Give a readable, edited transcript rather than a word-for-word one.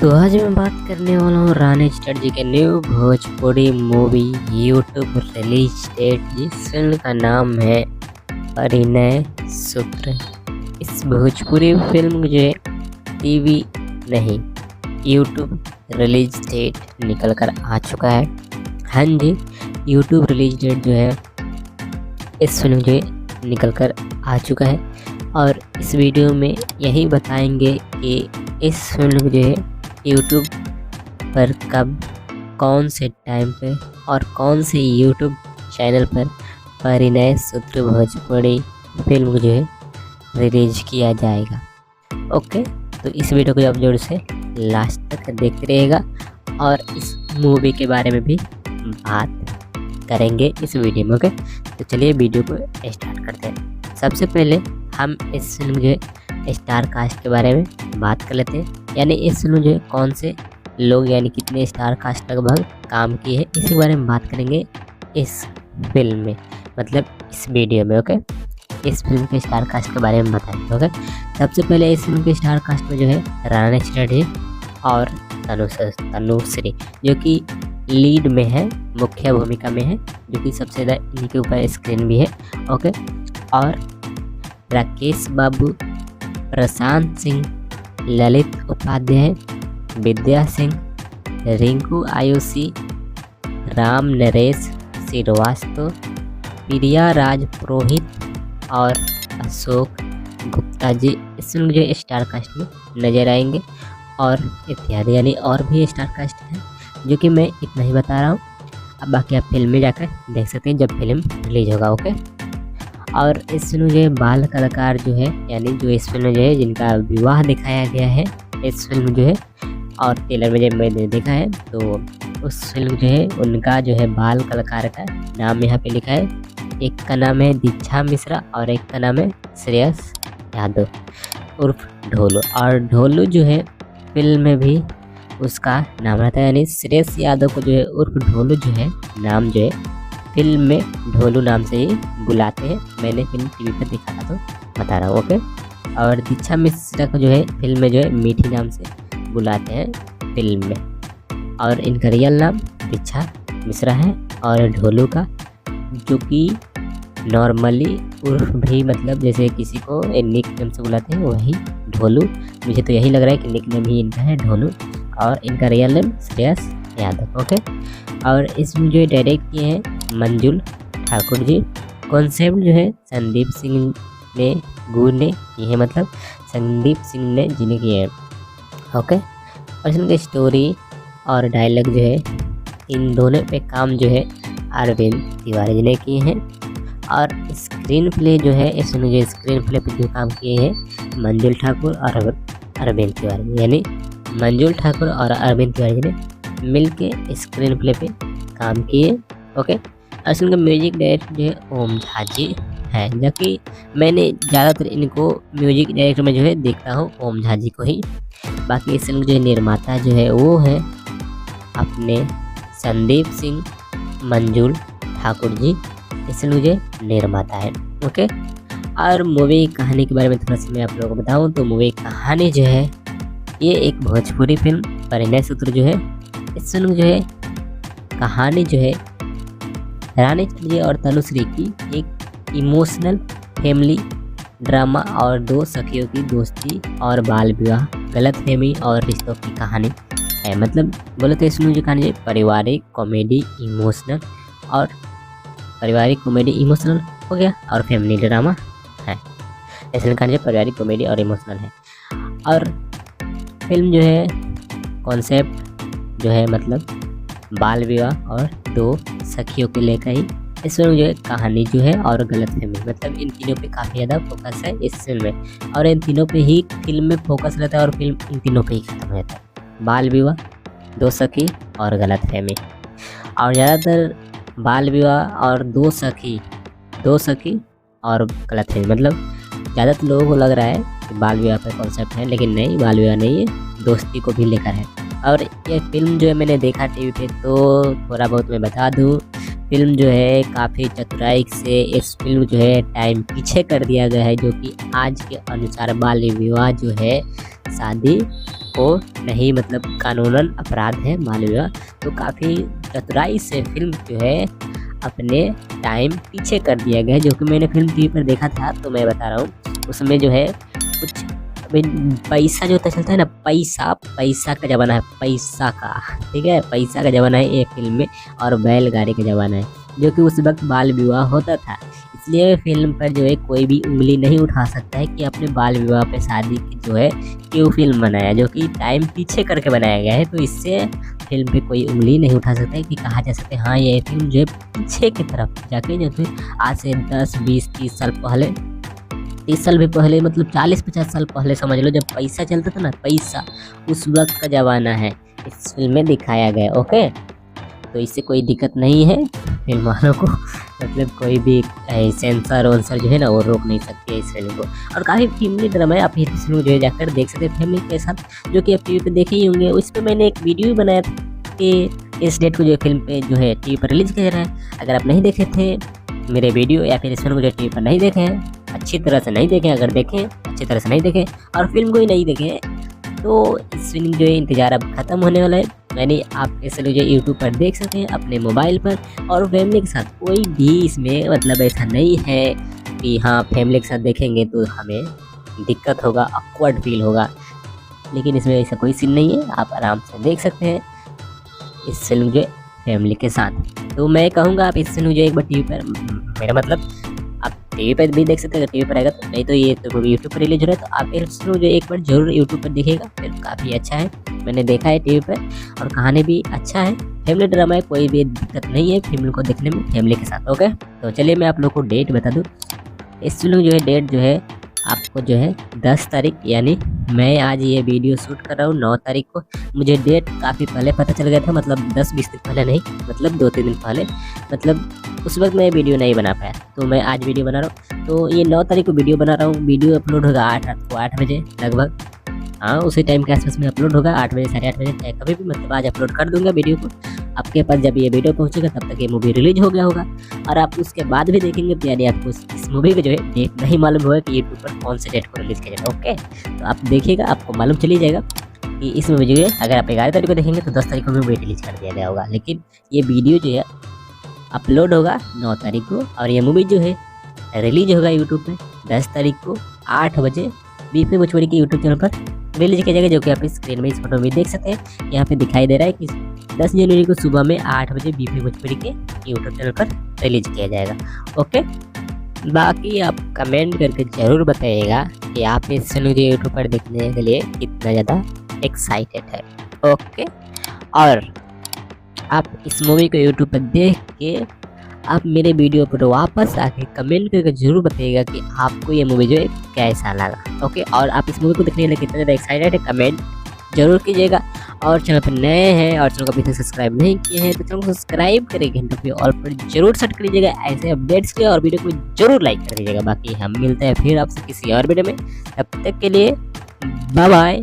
तो आज मैं बात करने वाला हूँ रानी चटर्जी के new Bhojpuri movie YouTube release date, जिस फिल्म का नाम है परिणय सूत्र। इस भोजपुरी फिल्म जो है टीवी नहीं यूट्यूब रिलीज डेट निकल कर आ चुका है। हाँ जी, यूट्यूब रिलीज डेट जो है इस फिल्म जो है निकल कर आ चुका है और इस वीडियो में यही बताएंगे कि इस फिल्म जो है यूट्यूब पर कब, कौन से टाइम पे और कौन से यूट्यूब चैनल पर परिणय सूत्र भोजपुरी फिल्म जो है रिलीज किया जाएगा। ओके, तो इस वीडियो को आप जोर से लास्ट तक देखते रहिएगा और इस मूवी के बारे में भी बात करेंगे इस वीडियो में। ओके, तो चलिए वीडियो को स्टार्ट करते हैं। सबसे पहले हम इस फिल्म जो है स्टार कास्ट के बारे में बात कर लेते हैं, यानी इस फिल्म जो है कौन से लोग यानी कितने स्टार कास्ट लगभग काम किए हैं, इसी बारे में बात करेंगे इस फिल्म में, मतलब इस वीडियो में। ओके, इस फिल्म के स्टार कास्ट के बारे में बताएंगे। ओके, सबसे पहले इस फिल्म के स्टार कास्ट में जो है रानी चटर्जी और तनुश्री जो कि लीड में है, मुख्य भूमिका में है, जो कि सबसे ज़्यादा इनके ऊपर स्क्रीन भी है। ओके, और राकेश बाबू, प्रशांत सिंह, ललित उपाध्याय, विद्या सिंह, रिंकू आयुषी, राम नरेश श्रीवास्तव, प्रिया राज पुरोहित और अशोक गुप्ता जी इस फिल्म जो स्टार कास्ट में नजर आएंगे और इत्यादि, यानी और भी स्टार कास्ट हैं जो कि मैं इतना ही बता रहा हूँ। अब बाकी आप फिल्म में जाकर देख सकते हैं जब फिल्म रिलीज होगा। ओके, और इस फिल्म जो है बाल कलाकार जो है, यानी जो इस फिल्म में जो है जिनका विवाह दिखाया गया है इस फिल्म जो है, और ट्रेलर में जब मैंने देखा है तो उस फिल्म जो है उनका जो है बाल कलाकार का नाम यहाँ पे लिखा है। एक का नाम है दीक्षा मिश्रा और एक का नाम है श्रेयस यादव उर्फ ढोलू, और ढोलू जो है फिल्म में भी उसका नाम रहता है, यानी श्रेयस यादव को जो है उर्फ ढोलू जो है नाम जो है फिल्म में ढोलू नाम से ही बुलाते हैं। मैंने फिल्म टीवी पर देखा था तो बता रहा हूँ। ओके, और दीक्षा मिश्रा को जो है फिल्म में जो है मीठी नाम से बुलाते हैं फिल्म में, और इनका रियल नाम दीक्षा मिश्रा है, और ढोलू का जो कि नॉर्मली उर्फ भी, मतलब जैसे किसी को निक नेम से बुलाते हैं वही ढोलू, मुझे तो यही लग रहा है कि निक नेम ही इनका है ढोलू, और इनका real name Shreyas Yadav. Okay, और इसमें जो डायरेक्ट किए हैं मंजुल ठाकुर जी, कॉन्सेप्ट जो है संदीप सिंह ने किए हैं, मतलब संदीप सिंह ने जिन्हें किए हैं। ओके, और इसमें स्टोरी और डायलॉग जो है इन दोनों पे काम जो है अरविंद तिवारी जी ने किए हैं, और स्क्रीन प्ले जो है इसमें जो स्क्रीन प्ले पे जो काम किए हैं मंजुल ठाकुर और अरविंद तिवारी, यानी मंजुल ठाकुर और अरविंद तिवारी जी ने मिलके स्क्रीन प्ले पे काम किए। ओके, और इसका म्यूजिक डायरेक्टर जो है ओम झा जी है, जबकि मैंने ज़्यादातर इनको म्यूजिक डायरेक्टर में जो है देखता हूँ ओम झा जी को ही। बाकी इस फिल्म जो है निर्माता जो है वो है अपने संदीप सिंह मंजुल ठाकुर जी, इस फिल्म जो निर्माता है। ओके, और मूवी कहानी के बारे में थोड़ा सा मैं आप लोगों को बताऊँ तो मूवी कहानी जो है ये एक भोजपुरी फिल्म परिणय सूत्र जो है, इस फिल्म जो है कहानी जो है रानी चटर्जी और तनुश्री की एक इमोशनल फैमिली ड्रामा और दो सखियों की दोस्ती और बाल विवाह, गलतफहमी और रिश्तों की कहानी है। मतलब बोले तो इसमें जो कहानी है पारिवारिक कॉमेडी इमोशनल हो गया और फैमिली ड्रामा है। इसमें कहानी पारिवारिक कॉमेडी और इमोशनल है, और फिल्म जो है कॉन्सेप्ट जो है मतलब बाल विवाह और दो सखियों के लेकर ही इस फिल्म जो है कहानी जो है, और गलतफहमी, मतलब इन तीनों पे काफ़ी ज़्यादा फोकस है इस फिल्म में, और इन तीनों पे ही फिल्म में फोकस रहता है और फिल्म इन तीनों पे ही खत्म हो जाता है। बाल विवाह, दो सखी और गलतफहमी, और ज़्यादातर बाल विवाह और दो सखी और गलतफहमी, मतलब ज़्यादातर लोगों को लग रहा है कि बाल विवाह पर कॉन्सेप्ट है, लेकिन नहीं, बाल विवाह नहीं है, दोस्ती को भी लेकर है। और ये फिल्म जो है मैंने देखा टीवी पे, तो थोड़ा बहुत मैं बता दूँ, फिल्म जो है काफ़ी चतुराई से इस फिल्म जो है टाइम पीछे कर दिया गया है, जो कि आज के अनुसार बाल विवाह जो है शादी को नहीं, मतलब कानूनन अपराध है बाल विवाह। तो काफ़ी चतुराई से फिल्म जो है अपने टाइम पीछे कर दिया गया है। जो कि मैंने फिल्म टीवी पर देखा था, तो मैं बता रहा हूँ उसमें जो है कुछ अभी पैसा जो होता चलता है ना, पैसा का ज़माना है, पैसा का, ठीक है, पैसा का ज़माना है ये फिल्म में, और बैलगाड़ी का ज़माना है, जो कि उस वक्त बाल विवाह होता था। इसलिए फिल्म पर जो है कोई भी उंगली नहीं उठा सकता है कि अपने बाल विवाह पे शादी की जो है क्यों फिल्म बनाया, जो कि टाइम पीछे करके बनाया गया है। तो इससे फिल्म पे कोई उंगली नहीं उठा सकता है कि कहा जा सकता है हाँ ये फिल्म जो है पीछे की तरफ जाके, जो कि आज से 10, 20, 30 साल पहले, 30 साल भी पहले, मतलब 40-50 साल पहले समझ लो, जब पैसा चलता था ना, पैसा, उस वक्त का ज़माना है इस फिल्म में दिखाया गया। ओके, तो इससे कोई दिक्कत नहीं है फिल्म वालों को, मतलब कोई भी सेंसर वंसर जो है ना वो रोक नहीं सकती है इस फिल्म को। और काफ़ी फैमिली ड्रामा है, आप इस फिल्म को जो है जाकर देख सकते हैं फैमिली के साथ, जो कि आप टीवी पे देखे ही होंगे। उस पर मैंने एक वीडियो भी बनाया था कि इस डेट को जो फिल्म पे जो है टीवी पर रिलीज किया रहा है। अगर आप नहीं देखे थे मेरे वीडियो, या फिर इस फिल्म को जो टीवी पर नहीं देखे हैं, अच्छी तरह से नहीं देखें, अगर देखें अच्छी तरह से नहीं देखें और फिल्म को ही नहीं देखें, तो इस फिल्म जो है इंतज़ार अब ख़त्म होने वाला है। यानी आप इस फिल्म जो यूट्यूब पर देख सकते हैं अपने मोबाइल पर और फैमिली के साथ। कोई भी इसमें मतलब ऐसा नहीं है कि हाँ फैमिली के साथ देखेंगे तो हमें दिक्कत होगा, ऑकवर्ड फील होगा, लेकिन इसमें ऐसा कोई सीन नहीं है, आप आराम से देख सकते हैं इस फिल्म जो है फैमिली के साथ। तो मैं कहूँगा आप इस फिल्म जो एक बार टीवी पर, मेरा मतलब आप टीवी पर भी देख सकते हैं, अगर टीवी पर आएगा तो, नहीं तो ये तो यूट्यूब पर रिलीज हो रहा है, तो आप इस फिल्म जो एक बार जरूर यूट्यूब पर देखिएगा, फिल्म काफ़ी अच्छा है, मैंने देखा है टीवी पर, और कहानी भी अच्छा है, फैमिली ड्रामा है, कोई भी दिक्कत नहीं है फिल्म को देखने में फैमिली के साथ। ओके, तो चलिए मैं आप लोग को डेट बता दूँ। इस फिल्म जो है डेट जो है आपको जो है 10 तारीख, यानी मैं आज ये वीडियो शूट कर रहा हूँ 9 तारीख को, मुझे डेट काफ़ी पहले पता चल गया था, मतलब 10-20 दिन पहले नहीं, मतलब 2-3 दिन पहले, मतलब उस वक्त मैं वीडियो नहीं बना पाया, तो मैं आज वीडियो बना रहा हूँ। तो ये 9 तारीख को वीडियो बना रहा हूँ, वीडियो अपलोड होगा 8 बजे लगभग, हाँ उसी टाइम के आसपास में अपलोड होगा, 8 बजे 8:30 बजे, चाहे कभी भी, मतलब आज अपलोड कर दूंगा वीडियो को आपके पास। जब ये वीडियो पहुंचेगा तब तक ये मूवी रिलीज हो गया होगा, और आप उसके बाद भी देखेंगे तो यानी आपको इस मूवी का जो है डेट नहीं मालूम होगा कि यूट्यूब पर कौन से डेट को रिलीज किया जाएगा। ओके, तो आप देखिएगा, आपको मालूम चली जाएगा कि इस मूवी जो है अगर आप 11 तारीख को देखेंगे तो 10 तारीख को मूवी रिलीज कर दिया गया होगा, लेकिन ये वीडियो जो है अपलोड होगा 9 तारीख को, और ये मूवी जो है रिलीज होगा यूट्यूब पे 10 तारीख को 8 बजे बीपी भोजपुरी के यूट्यूब चैनल पर रिलीज किया जाएगा, जो कि आप इस स्क्रीन में इस फोटो में देख सकते हैं। यहाँ पे दिखाई दे रहा है कि 10 जनवरी को सुबह में 8 बजे बीपी भोजपुरी के यूट्यूब चैनल पर रिलीज किया जाएगा। ओके, बाकी आप कमेंट करके ज़रूर बताइएगा कि आप इस फिल्म को यूट्यूब पर देखने के लिए कितना ज़्यादा एक्साइटेड है। ओके, और आप इस मूवी को यूट्यूब पर देख के आप मेरे वीडियो पर वापस आके कमेंट करके ज़रूर बताइएगा कि आपको ये मूवी जो है कैसा लगा। ओके, और आप इस मूवी को देखने के लिए कितना ज़्यादा एक्साइटेड है कमेंट जरूर कीजिएगा। और चैनल पर नए हैं और चैनल को अभी तक सब्सक्राइब नहीं किए हैं तो चैनल को सब्सक्राइब करें, घंटे पे ऑल पर जरूर सेट कर लीजिएगा ऐसे अपडेट्स के, और वीडियो को जरूर लाइक कर दीजिएगा। बाकी हम मिलते हैं फिर आपसे किसी और वीडियो में, तब तक के लिए बाय बाय।